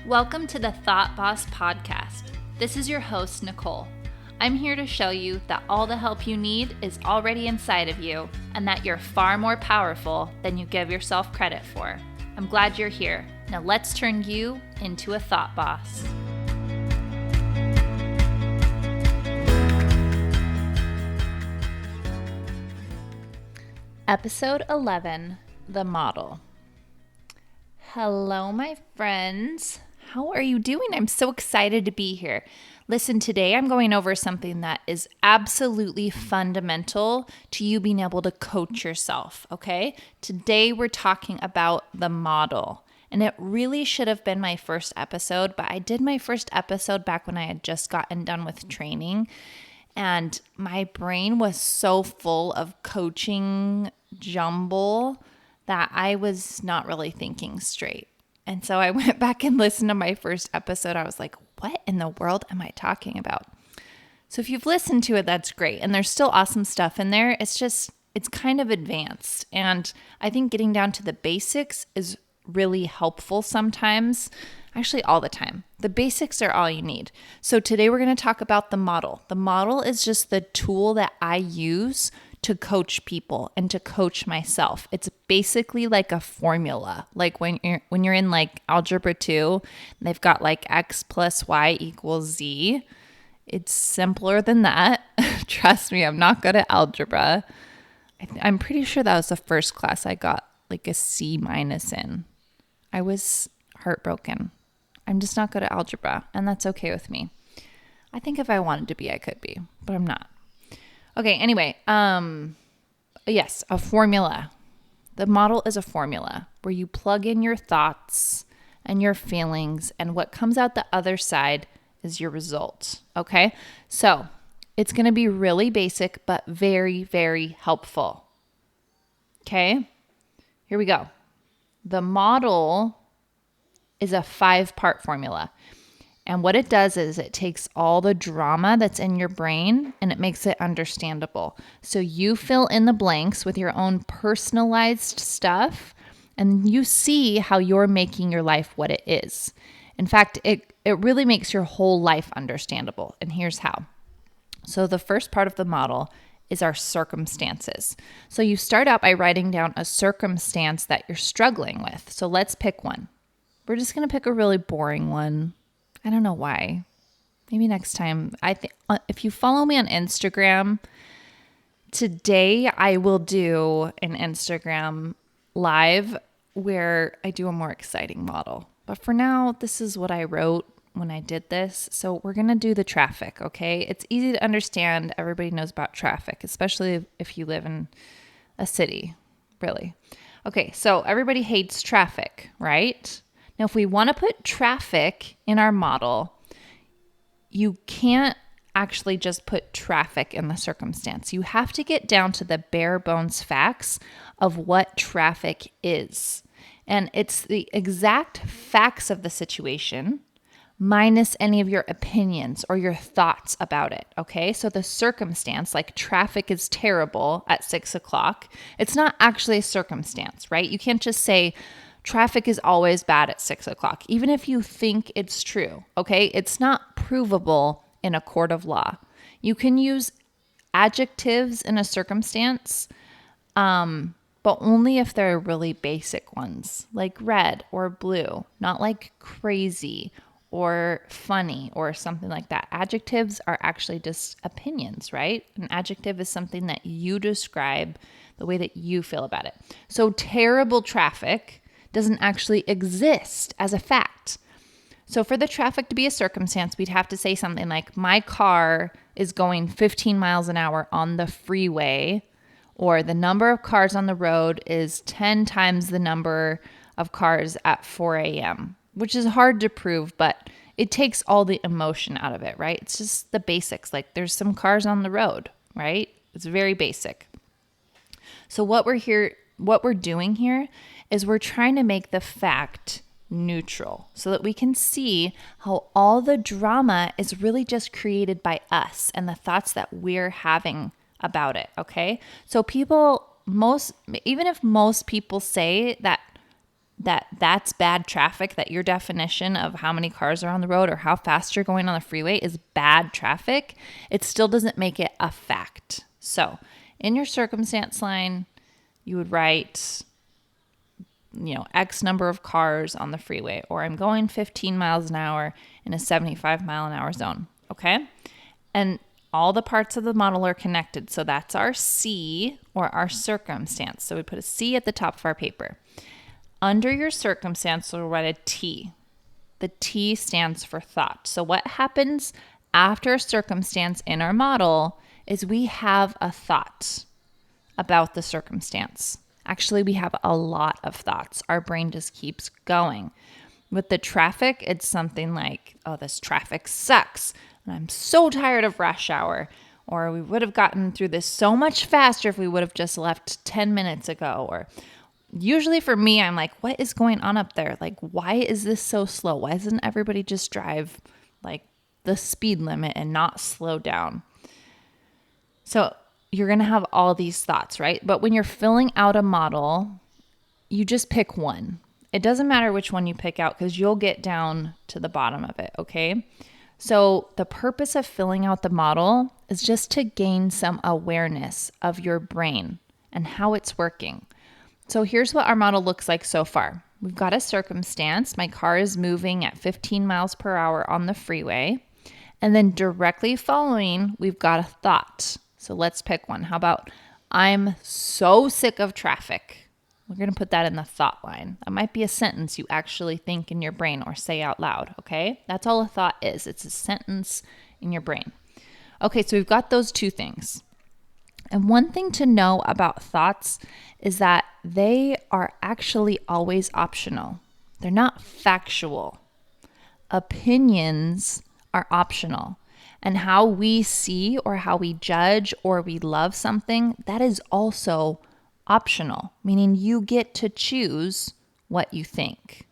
Welcome to the Thought Boss Podcast. This is your host, Nicole. I'm here to show you that all the help you need is already inside of you and that you're far more powerful than you give yourself credit for. I'm glad you're here. Now let's turn you into a thought boss. Episode 11, The Model. Hello, my friends. How are you doing? I'm so excited to be here. Listen, today I'm going over something that is absolutely fundamental to you being able to coach yourself, okay? Today we're talking about the model. And it really should have been my first episode, but I did my first episode back when I had just gotten done with training. And my brain was so full of coaching jumble that I was not really thinking straight. And so I went back and listened to my first episode. I was like, what in the world am I talking about? So if you've listened to it, that's great. And there's still awesome stuff in there. It's kind of advanced. And I think getting down to the basics is really helpful sometimes. Actually, all the time. The basics are all you need. So today we're going to talk about the model. The model is just the tool that I use to coach people and to coach myself. It's basically like a formula. Like when you're in like algebra 2, they've got like x plus y equals z. It's simpler than that. Trust me, I'm not good at algebra. I'm pretty sure that was the first class I got like a C- in. I was heartbroken. I'm just not good at algebra, and that's okay with me. I think if I wanted to be, I could be, but I'm not. Okay, anyway, yes, a formula. The model is a formula where you plug in your thoughts and your feelings, and what comes out the other side is your result, okay? So it's going to be really basic, but very, very helpful, okay? Here we go. The model is a 5-part formula. And what it does is it takes all the drama that's in your brain and it makes it understandable. So you fill in the blanks with your own personalized stuff and you see how you're making your life what it is. In fact, it really makes your whole life understandable. And here's how. So the first part of the model is our circumstances. So you start out by writing down a circumstance that you're struggling with. So let's pick one. We're just going to pick a really boring one. I don't know why. Maybe next time. I think if you follow me on Instagram, today I will do an Instagram live where I do a more exciting model. But for now, this is what I wrote when I did this. So we're going to do the traffic, okay? It's easy to understand. Everybody knows about traffic, especially if you live in a city, really. Okay, so everybody hates traffic, right? Now, if we want to put traffic in our model, you can't actually just put traffic in the circumstance. You have to get down to the bare bones facts of what traffic is. And it's the exact facts of the situation minus any of your opinions or your thoughts about it, okay? So the circumstance, like traffic is terrible at 6 o'clock, it's not actually a circumstance, right? You can't just say, traffic is always bad at 6 o'clock, even if you think it's true, okay? It's not provable in a court of law. You can use adjectives in a circumstance, but only if they're really basic ones, like red or blue, not like crazy or funny or something like that. Adjectives are actually just opinions, right? An adjective is something that you describe the way that you feel about it. So terrible traffic doesn't actually exist as a fact. So for the traffic to be a circumstance, we'd have to say something like, my car is going 15 miles an hour on the freeway, or the number of cars on the road is 10 times the number of cars at 4 a.m., which is hard to prove, but it takes all the emotion out of it, right? It's just the basics. Like there's some cars on the road, right? It's very basic. So what we're doing here is we're trying to make the fact neutral so that we can see how all the drama is really just created by us and the thoughts that we're having about it, okay? So even if most people say that that's bad traffic, that your definition of how many cars are on the road or how fast you're going on the freeway is bad traffic, it still doesn't make it a fact. So in your circumstance line, you would write, X number of cars on the freeway, or I'm going 15 miles an hour in a 75 mile an hour zone. Okay. And all the parts of the model are connected. So that's our C, or our circumstance. So we put a C at the top of our paper. Under your circumstance, we'll write a T. The T stands for thought. So what happens after a circumstance in our model is we have a thought about the circumstance. Actually, we have a lot of thoughts. Our brain just keeps going. With the traffic, it's something like, oh, this traffic sucks, and I'm so tired of rush hour. Or we would have gotten through this so much faster if we would have just left 10 minutes ago. Or usually for me, I'm like, what is going on up there? Like, why is this so slow? Why doesn't everybody just drive like the speed limit and not slow down? So you're going to have all these thoughts, right? But when you're filling out a model, you just pick one. It doesn't matter which one you pick out because you'll get down to the bottom of it, okay? So the purpose of filling out the model is just to gain some awareness of your brain and how it's working. So here's what our model looks like so far. We've got a circumstance. My car is moving at 15 miles per hour on the freeway. And then directly following, we've got a thought. So let's pick one. How about, I'm so sick of traffic. We're going to put that in the thought line. That might be a sentence you actually think in your brain or say out loud, okay? That's all a thought is. It's a sentence in your brain. Okay, so we've got those two things. And one thing to know about thoughts is that they are actually always optional. They're not factual. Opinions are optional. And how we see or how we judge or we love something, that is also optional, meaning you get to choose what you think.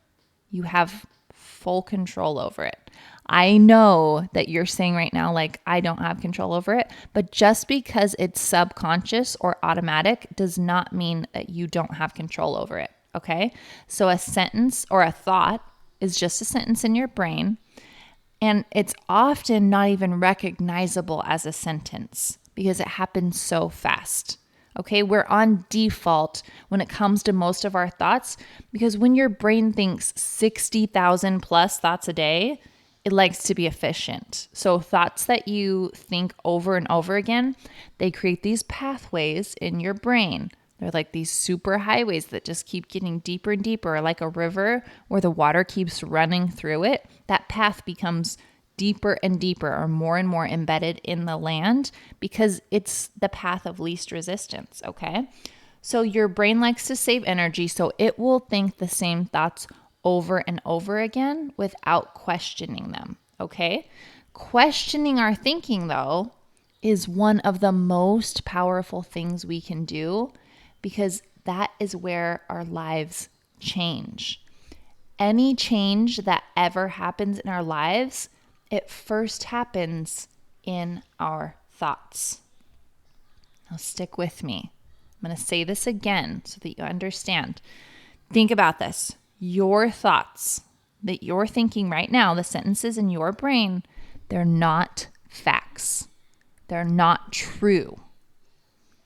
You have full control over it. I know that you're saying right now, like, I don't have control over it, but just because it's subconscious or automatic does not mean that you don't have control over it, okay? So a sentence or a thought is just a sentence in your brain, and it's often not even recognizable as a sentence because it happens so fast. Okay, we're on default when it comes to most of our thoughts because when your brain thinks 60,000 plus thoughts a day, it likes to be efficient. So thoughts that you think over and over again, they create these pathways in your brain. They're like these super highways that just keep getting deeper and deeper, like a river where the water keeps running through it. That path becomes deeper and deeper or more and more embedded in the land because it's the path of least resistance, okay? So your brain likes to save energy, so it will think the same thoughts over and over again without questioning them, okay? Questioning our thinking, though, is one of the most powerful things we can do because that is where our lives change. Any change that ever happens in our lives, it first happens in our thoughts. Now stick with me. I'm going to say this again so that you understand. Think about this. Your thoughts that you're thinking right now, the sentences in your brain, they're not facts. They're not true.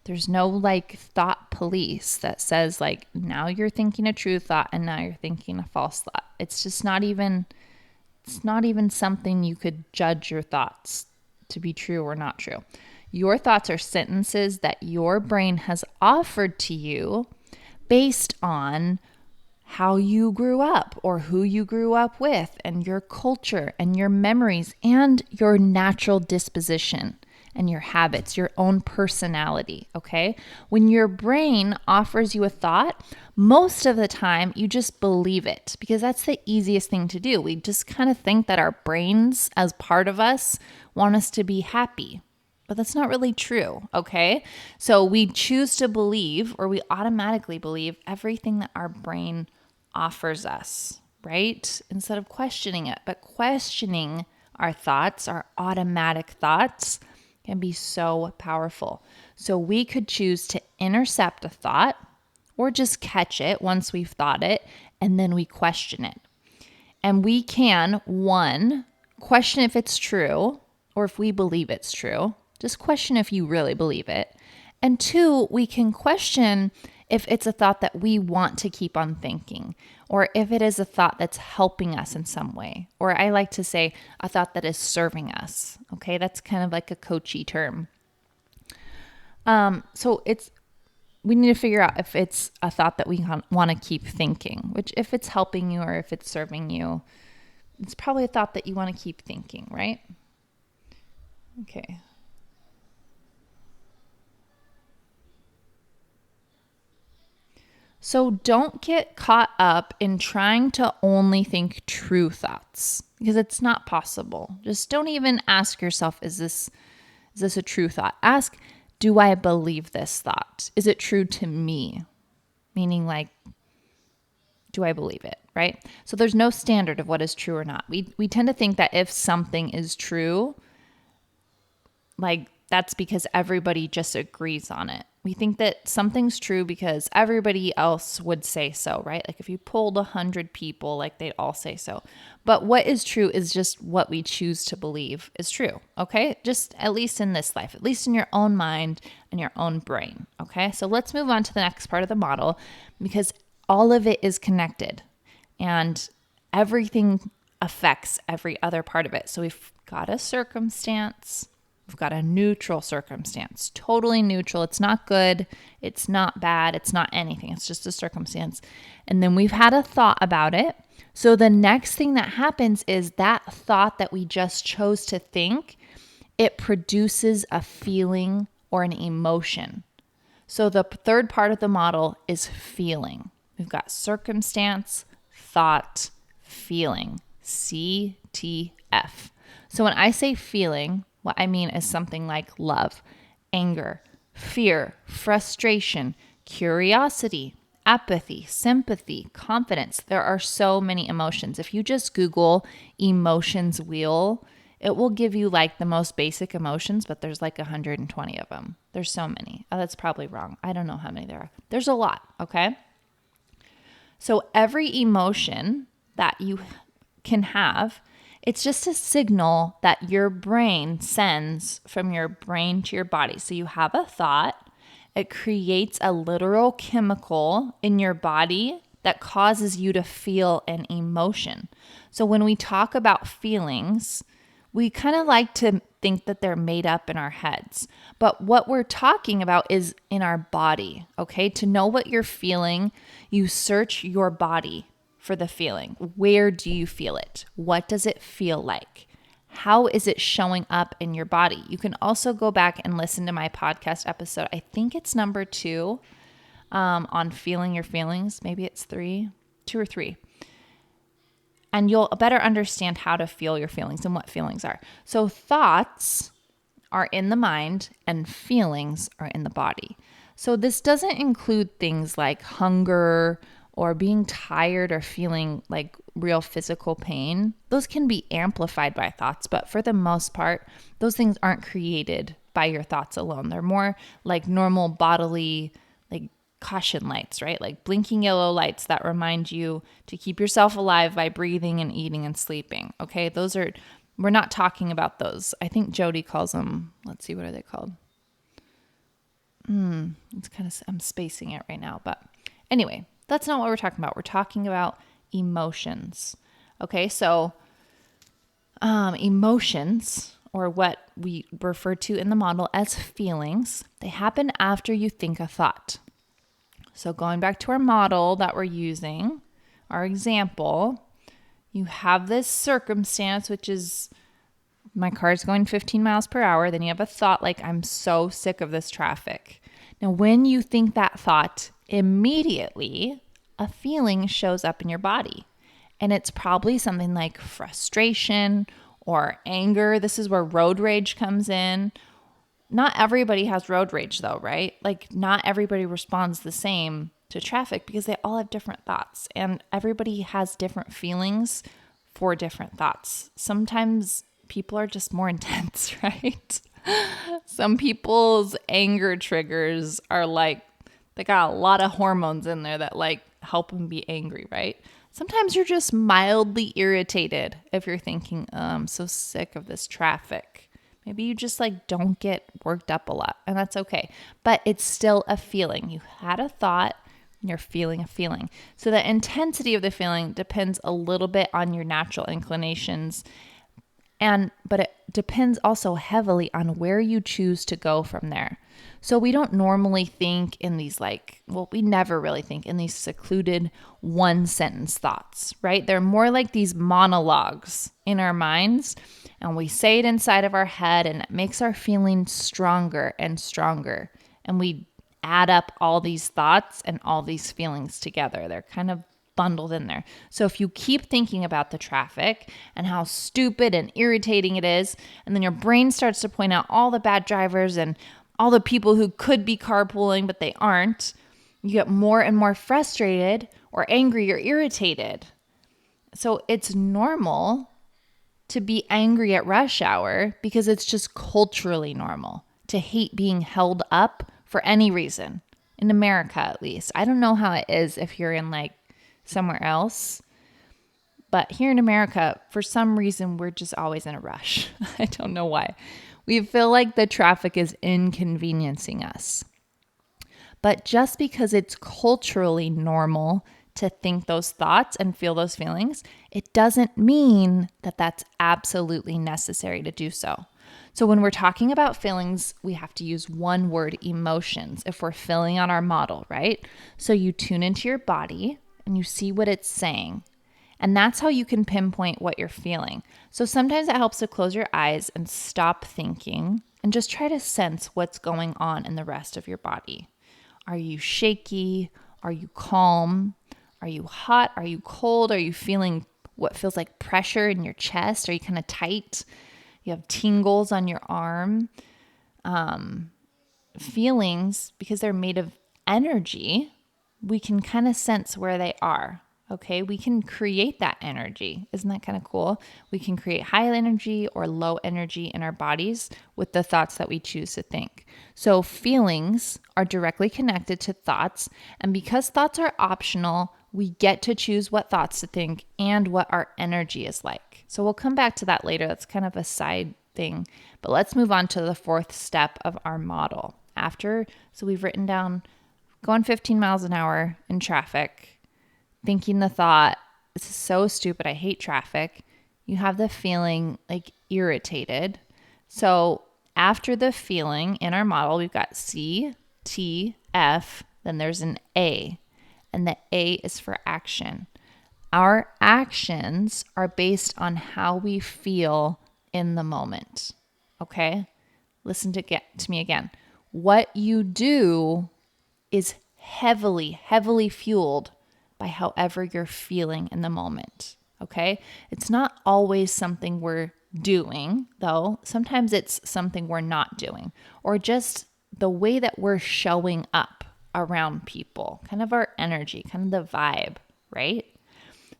There's no like thought police that says like, now you're thinking a true thought and now you're thinking a false thought. It's just not even something you could judge your thoughts to be true or not true. Your thoughts are sentences that your brain has offered to you based on how you grew up or who you grew up with and your culture and your memories and your natural disposition and your habits, your own personality, okay? When your brain offers you a thought, most of the time you just believe it because that's the easiest thing to do. We just kind of think that our brains as part of us want us to be happy, but that's not really true, okay? So we choose to believe or we automatically believe everything that our brain offers us, right? Instead of questioning it, but questioning our thoughts, our automatic thoughts, can be so powerful. So we could choose to intercept a thought or just catch it once we've thought it and then we question it. And we can, one, question if it's true or if we believe it's true. Just question if you really believe it. And two, we can question if it's a thought that we want to keep on thinking, or if it is a thought that's helping us in some way, or I like to say a thought that is serving us. Okay, that's kind of like a coachy term. So we need to figure out if it's a thought that we want to keep thinking, which if it's helping you or if it's serving you, it's probably a thought that you want to keep thinking, right? Okay. So don't get caught up in trying to only think true thoughts because it's not possible. Just don't even ask yourself, is this a true thought? Ask, do I believe this thought? Is it true to me? Meaning like, do I believe it, right? So there's no standard of what is true or not. We tend to think that if something is true, like that's because everybody just agrees on it. We think that something's true because everybody else would say so, right? Like if you polled 100 people, like they'd all say so. But what is true is just what we choose to believe is true, okay? Just at least in this life, at least in your own mind and your own brain, okay? So let's move on to the next part of the model because all of it is connected and everything affects every other part of it. So we've got a circumstance. We've got a neutral circumstance, totally neutral. It's not good. It's not bad. It's not anything. It's just a circumstance. And then we've had a thought about it. So the next thing that happens is that thought that we just chose to think, it produces a feeling or an emotion. So the third part of the model is feeling. We've got circumstance, thought, feeling, CTF. So when I say feeling, what I mean is something like love, anger, fear, frustration, curiosity, apathy, sympathy, confidence. There are so many emotions. If you just Google emotions wheel, it will give you like the most basic emotions, but there's like 120 of them. There's so many. Oh, that's probably wrong. I don't know how many there are. There's a lot, okay? So every emotion that you can have, it's just a signal that your brain sends from your brain to your body. So you have a thought, it creates a literal chemical in your body that causes you to feel an emotion. So when we talk about feelings, we kind of like to think that they're made up in our heads. But what we're talking about is in our body, okay? To know what you're feeling, you search your body for the feeling. Where do you feel it? What does it feel like? How is it showing up in your body? You can also go back and listen to my podcast episode. I think it's number 2 on feeling your feelings. Maybe it's 2 or 3. And you'll better understand how to feel your feelings and what feelings are. So thoughts are in the mind and feelings are in the body. So this doesn't include things like hunger or being tired or feeling like real physical pain. Those can be amplified by thoughts, but for the most part, those things aren't created by your thoughts alone. They're more like normal bodily, like caution lights, right? Like blinking yellow lights that remind you to keep yourself alive by breathing and eating and sleeping. Okay, we're not talking about those. I think Jody calls them, let's see, what are they called? It's kind of, I'm spacing it right now, but anyway, that's not what we're talking about. We're talking about emotions. Okay, so emotions, or what we refer to in the model as feelings, they happen after you think a thought. So going back to our model that we're using, our example, you have this circumstance, which is my car's going 15 miles per hour. Then you have a thought like, I'm so sick of this traffic. Now, when you think that thought, immediately a feeling shows up in your body. And it's probably something like frustration or anger. This is where road rage comes in. Not everybody has road rage though, right? Like not everybody responds the same to traffic because they all have different thoughts and everybody has different feelings for different thoughts. Sometimes people are just more intense, right? Some people's anger triggers are like, they got a lot of hormones in there that like help them be angry, right? Sometimes you're just mildly irritated if you're thinking, oh, I'm so sick of this traffic. Maybe you just like don't get worked up a lot, and that's okay. But it's still a feeling. You had a thought, and you're feeling a feeling. So the intensity of the feeling depends a little bit on your natural inclinations, but it depends also heavily on where you choose to go from there. So we don't normally think in these we never really think in these secluded one sentence thoughts, right? They're more like these monologues in our minds, and we say it inside of our head, and it makes our feelings stronger and stronger. And we add up all these thoughts and all these feelings together. They're kind of bundled in there. So if you keep thinking about the traffic and how stupid and irritating it is, and then your brain starts to point out all the bad drivers and all the people who could be carpooling, but they aren't, you get more and more frustrated or angry or irritated. So it's normal to be angry at rush hour because it's just culturally normal to hate being held up for any reason. In America, at least. I don't know how it is if you're in somewhere else. But here in America, for some reason, we're just always in a rush. I don't know why. We feel like the traffic is inconveniencing us. But just because it's culturally normal to think those thoughts and feel those feelings, it doesn't mean that that's absolutely necessary to do so. So when we're talking about feelings, we have to use one word, emotions, if we're filling out our model, right? So you tune into your body and you see what it's saying. And that's how you can pinpoint what you're feeling. So sometimes it helps to close your eyes and stop thinking and just try to sense what's going on in the rest of your body. Are you shaky? Are you calm? Are you hot? Are you cold? Are you feeling what feels like pressure in your chest? Are you kind of tight? You have tingles on your arm. Feelings, because they're made of energy, we can kind of sense where they are. Okay, we can create that energy. Isn't that kind of cool? We can create high energy or low energy in our bodies with the thoughts that we choose to think. So feelings are directly connected to thoughts. And because thoughts are optional, we get to choose what thoughts to think and what our energy is like. So we'll come back to that later. That's kind of a side thing. But let's move on to the fourth step of our model. So we've written down going 15 miles an hour in traffic, thinking the thought, this is so stupid, I hate traffic. You have the feeling irritated. So after the feeling in our model, we've got C, T, F, then there's an A. And the A is for action. Our actions are based on how we feel in the moment. Okay? Listen to me again. What you do is heavily, heavily fueled by however you're feeling in the moment, okay? It's not always something we're doing, though. Sometimes it's something we're not doing, or just the way that we're showing up around people, kind of our energy, kind of the vibe, right?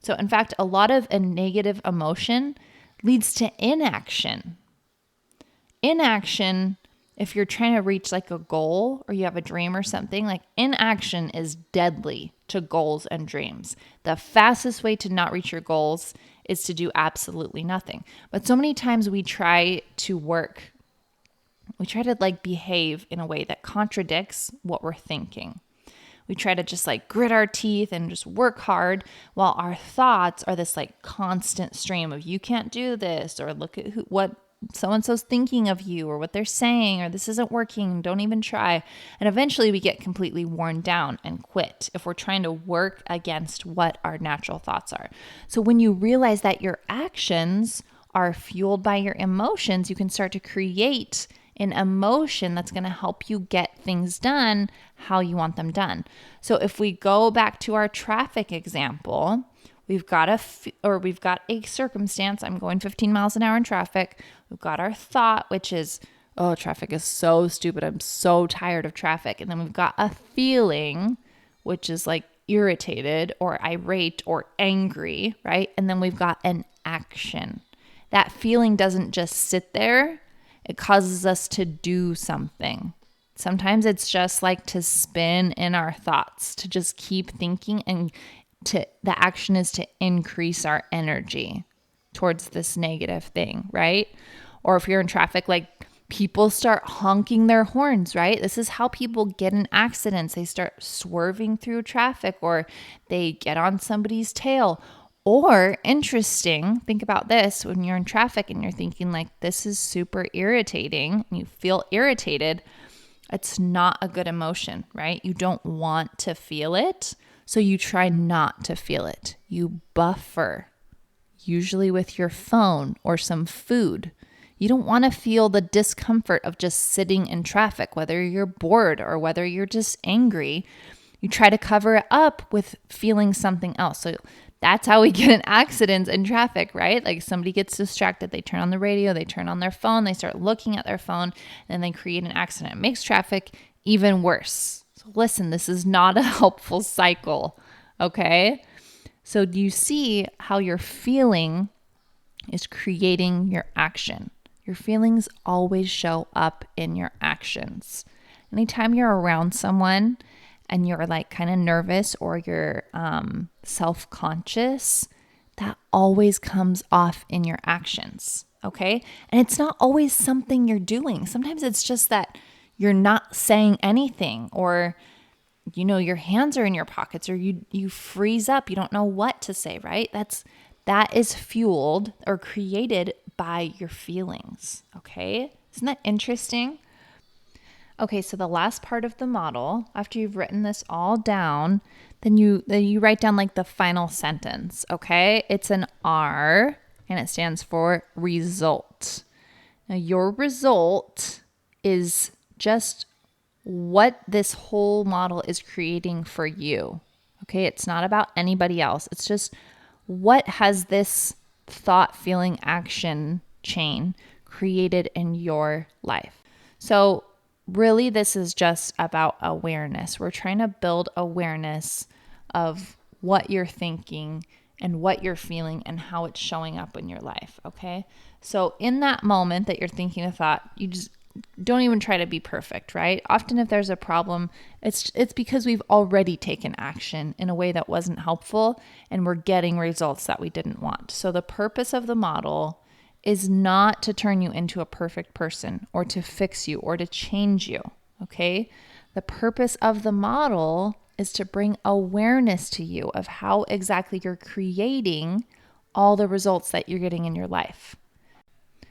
So in fact, a lot of a negative emotion leads to inaction. Inaction, if you're trying to reach a goal or you have a dream or something, inaction is deadly to goals and dreams. The fastest way to not reach your goals is to do absolutely nothing. But so many times we try to behave in a way that contradicts what we're thinking. We try to just grit our teeth and just work hard while our thoughts are this constant stream of you can't do this, or look at what so-and-so's thinking of you, or what they're saying, or this isn't working, don't even try. And eventually we get completely worn down and quit if we're trying to work against what our natural thoughts are. So when you realize that your actions are fueled by your emotions, you can start to create an emotion that's going to help you get things done how you want them done. So if we go back to our traffic example, we've got a circumstance. I'm going 15 miles an hour in traffic. We've got our thought, which is, oh, traffic is so stupid. I'm so tired of traffic. And then we've got a feeling, which is irritated or irate or angry, right? And then we've got an action. That feeling doesn't just sit there. It causes us to do something. Sometimes it's just like to spin in our thoughts, to just keep thinking, and the action is to increase our energy towards this negative thing, right? Or if you're in traffic, like people start honking their horns, right? This is how people get in accidents. They start swerving through traffic, or they get on somebody's tail. Or interesting, think about this, when you're in traffic and you're thinking like, this is super irritating, and you feel irritated, it's not a good emotion, right? You don't want to feel it, so you try not to feel it. You buffer, usually with your phone or some food. You don't want to feel the discomfort of just sitting in traffic, whether you're bored or whether you're just angry. You try to cover it up with feeling something else. So that's how we get in accidents in traffic, right? Like somebody gets distracted, they turn on the radio, they turn on their phone, they start looking at their phone, and they create an accident. It makes traffic even worse. So listen, this is not a helpful cycle, okay? So do you see how your feeling is creating your action? Your feelings always show up in your actions. Anytime you're around someone and you're like kind of nervous or you're self-conscious, that always comes off in your actions, okay? And it's not always something you're doing. Sometimes it's just that you're not saying anything, or your hands are in your pockets, or you freeze up. You don't know what to say, right? That is fueled or created by your feelings, okay? Isn't that interesting? Okay, so the last part of the model, after you've written this all down, then you write down like the final sentence, okay? It's an R, and it stands for result. Now, your result is just what this whole model is creating for you, okay? It's not about anybody else. It's just what has this thought, feeling, action chain created in your life. So really, this is just about awareness. We're trying to build awareness of what you're thinking and what you're feeling and how it's showing up in your life, okay? So in that moment that you're thinking a thought, you just don't even try to be perfect, right? Often if there's a problem, it's because we've already taken action in a way that wasn't helpful, and we're getting results that we didn't want. So the purpose of the model is not to turn you into a perfect person or to fix you or to change you, okay? The purpose of the model is to bring awareness to you of how exactly you're creating all the results that you're getting in your life.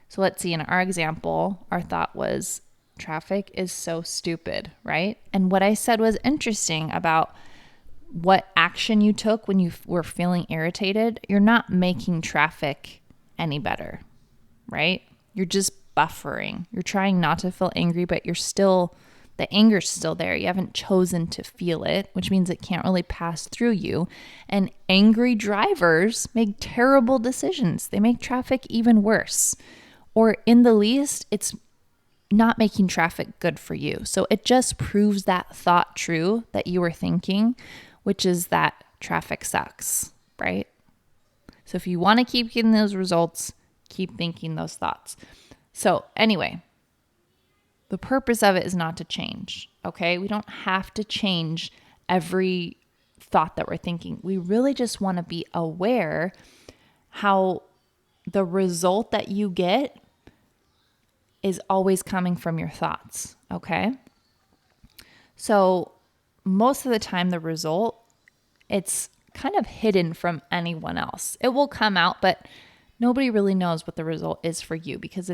So let's see, in our example, our thought was, traffic is so stupid, right? And what I said was interesting about what action you took when you were feeling irritated. You're not making traffic any better, right? You're just buffering. You're trying not to feel angry, but the anger's still there. You haven't chosen to feel it, which means it can't really pass through you. And angry drivers make terrible decisions. They make traffic even worse. Or in the least, it's not making traffic good for you. So it just proves that thought true that you were thinking, which is that traffic sucks, right? So if you want to keep getting those results, keep thinking those thoughts. So anyway, the purpose of it is not to change, okay? We don't have to change every thought that we're thinking. We really just want to be aware how the result that you get is always coming from your thoughts, okay? So most of the time, the result, it's kind of hidden from anyone else. It will come out, but nobody really knows what the result is for you, because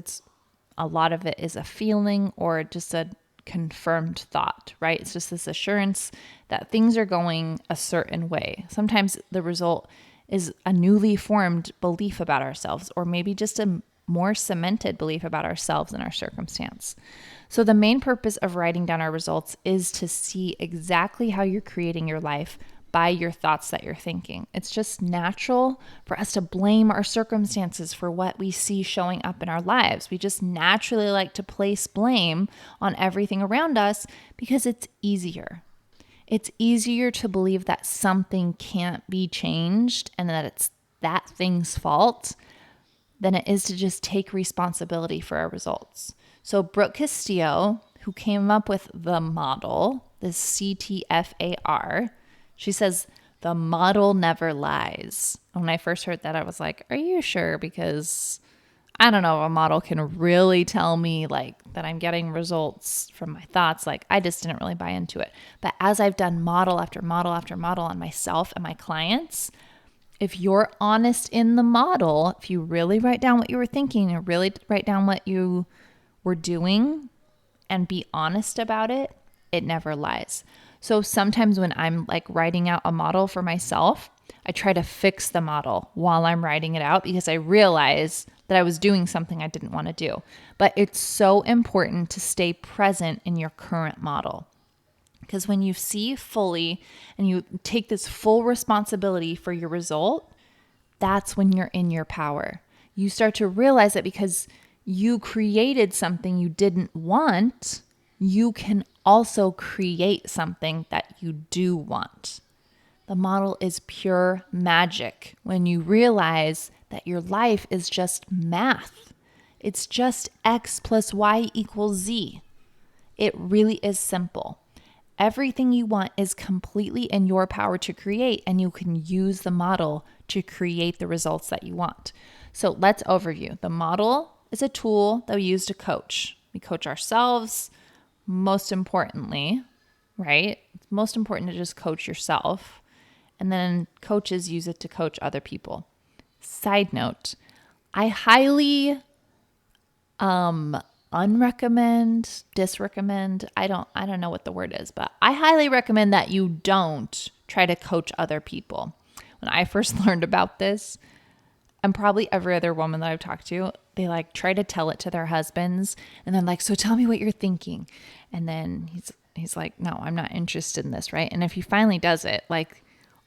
a lot of it is a feeling or just a confirmed thought, right? It's just this assurance that things are going a certain way. Sometimes the result is a newly formed belief about ourselves, or maybe just a more cemented belief about ourselves and our circumstance. So the main purpose of writing down our results is to see exactly how you're creating your life by your thoughts that you're thinking. It's just natural for us to blame our circumstances for what we see showing up in our lives. We just naturally like to place blame on everything around us because it's easier. It's easier to believe that something can't be changed and that it's that thing's fault than it is to just take responsibility for our results. So Brooke Castillo, who came up with the model, this CTFAR, she says, the model never lies. When I first heard that, I was like, are you sure? Because I don't know if a model can really tell me like that I'm getting results from my thoughts. Like I just didn't really buy into it. But as I've done model after model after model on myself and my clients, if you're honest in the model, if you really write down what you were thinking and really write down what you were doing and be honest about it, it never lies. So sometimes when I'm like writing out a model for myself, I try to fix the model while I'm writing it out because I realize that I was doing something I didn't want to do. But it's so important to stay present in your current model. Because when you see fully and you take this full responsibility for your result, that's when you're in your power. You start to realize that because you created something you didn't want, you can also create something that you do want. The model is pure magic when you realize that your life is just math. It's just X plus Y equals Z. It really is simple. Everything you want is completely in your power to create, and you can use the model to create the results that you want. So let's overview. The model is a tool that we use to coach. We coach ourselves, most importantly, right? It's most important to just coach yourself. And then coaches use it to coach other people. Side note, I highly unrecommend, disrecommend. I don't know what the word is, but I highly recommend that you don't try to coach other people. When I first learned about this, and probably every other woman that I've talked to, they like try to tell it to their husbands and then like, so tell me what you're thinking. And then he's like, no, I'm not interested in this, right? And if he finally does it, like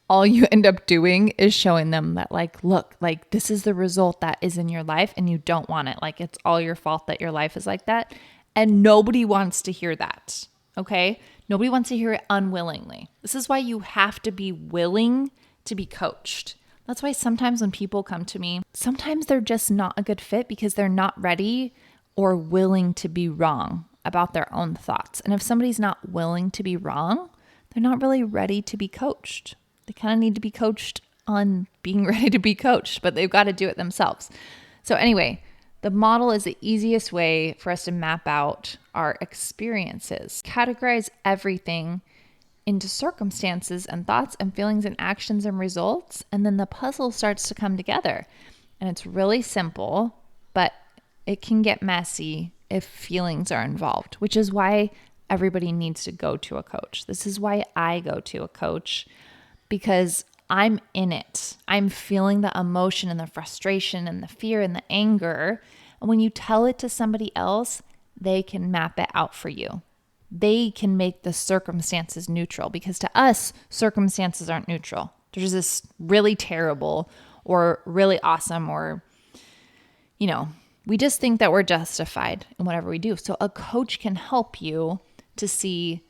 all you end up doing is showing them that like, look, like this is the result that is in your life and you don't want it. Like it's all your fault that your life is like that. And nobody wants to hear that. Okay. Nobody wants to hear it unwillingly. This is why you have to be willing to be coached. That's why sometimes when people come to me, sometimes they're just not a good fit because they're not ready or willing to be wrong about their own thoughts. And if somebody's not willing to be wrong, they're not really ready to be coached. They kind of need to be coached on being ready to be coached, but they've got to do it themselves. So anyway, the model is the easiest way for us to map out our experiences. Categorize everything into circumstances and thoughts and feelings and actions and results, and then the puzzle starts to come together. And it's really simple, but it can get messy if feelings are involved, which is why everybody needs to go to a coach. This is why I go to a coach, because I'm in it. I'm feeling the emotion and the frustration and the fear and the anger. And when you tell it to somebody else, they can map it out for you. They can make the circumstances neutral, because to us, circumstances aren't neutral. There's this really terrible or really awesome, or, you know, we just think that we're justified in whatever we do. So a coach can help you to see,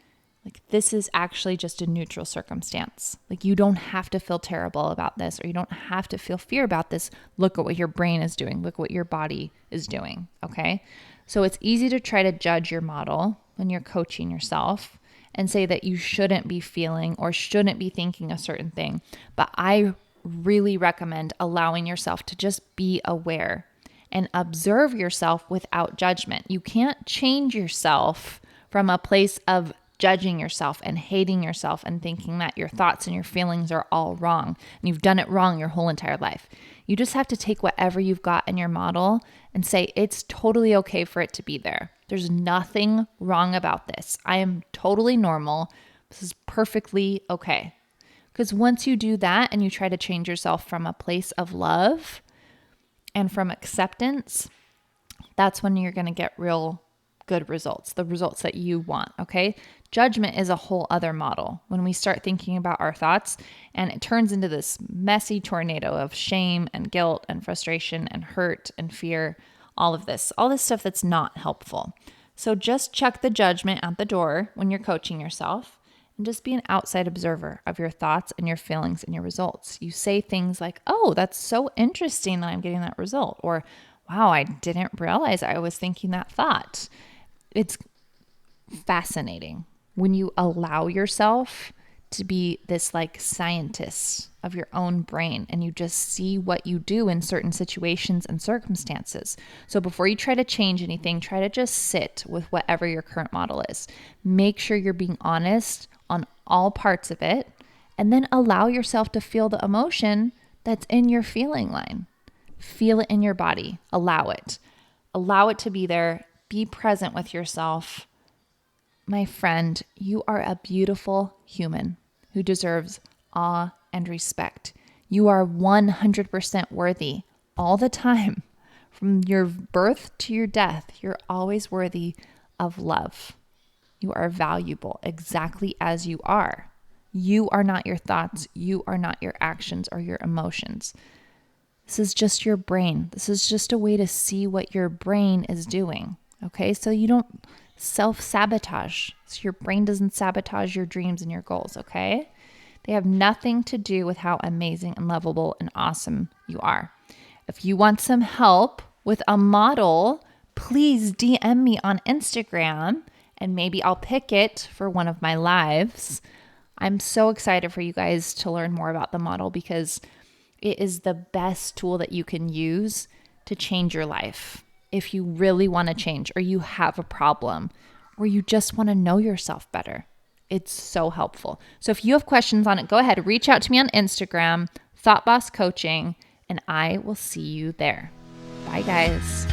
like, this is actually just a neutral circumstance. Like, you don't have to feel terrible about this, or you don't have to feel fear about this. Look at what your brain is doing. Look what your body is doing. Okay. So it's easy to try to judge your model when you're coaching yourself and say that you shouldn't be feeling or shouldn't be thinking a certain thing. But I really recommend allowing yourself to just be aware and observe yourself without judgment. You can't change yourself from a place of judging yourself and hating yourself and thinking that your thoughts and your feelings are all wrong and you've done it wrong your whole entire life. You just have to take whatever you've got in your model and say, it's totally okay for it to be there. There's nothing wrong about this. I am totally normal. This is perfectly okay. Because once you do that and you try to change yourself from a place of love and from acceptance, that's when you're going to get real good results, the results that you want, okay? Judgment is a whole other model when we start thinking about our thoughts, and it turns into this messy tornado of shame and guilt and frustration and hurt and fear, all this stuff that's not helpful. So just check the judgment at the door when you're coaching yourself, and just be an outside observer of your thoughts and your feelings and your results. You say things like, oh, that's so interesting that I'm getting that result, or wow, I didn't realize I was thinking that thought. It's fascinating when you allow yourself to be this like scientist of your own brain and you just see what you do in certain situations and circumstances. So before you try to change anything, try to just sit with whatever your current model is. Make sure you're being honest on all parts of it, and then allow yourself to feel the emotion that's in your feeling line. Feel it in your body. Allow it. Allow it to be there. Be present with yourself. My friend, you are a beautiful human who deserves awe and respect. You are 100% worthy all the time. From your birth to your death, you're always worthy of love. You are valuable exactly as you are. You are not your thoughts. You are not your actions or your emotions. This is just your brain. This is just a way to see what your brain is doing. Okay, so you don't self-sabotage. So your brain doesn't sabotage your dreams and your goals, okay? They have nothing to do with how amazing and lovable and awesome you are. If you want some help with a model, please DM me on Instagram and maybe I'll pick it for one of my lives. I'm so excited for you guys to learn more about the model because it is the best tool that you can use to change your life. If you really want to change or you have a problem or you just want to know yourself better, it's so helpful. So if you have questions on it, go ahead, reach out to me on Instagram, Thought Boss Coaching, and I will see you there. Bye, guys.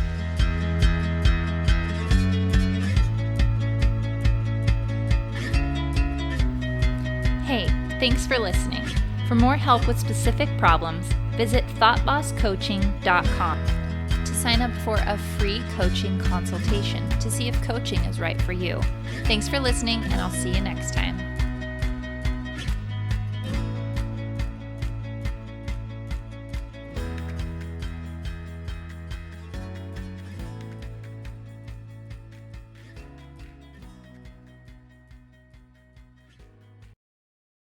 Hey, thanks for listening. For more help with specific problems, visit thoughtbosscoaching.com to sign up for a free coaching consultation to see if coaching is right for you. Thanks for listening, and I'll see you next time.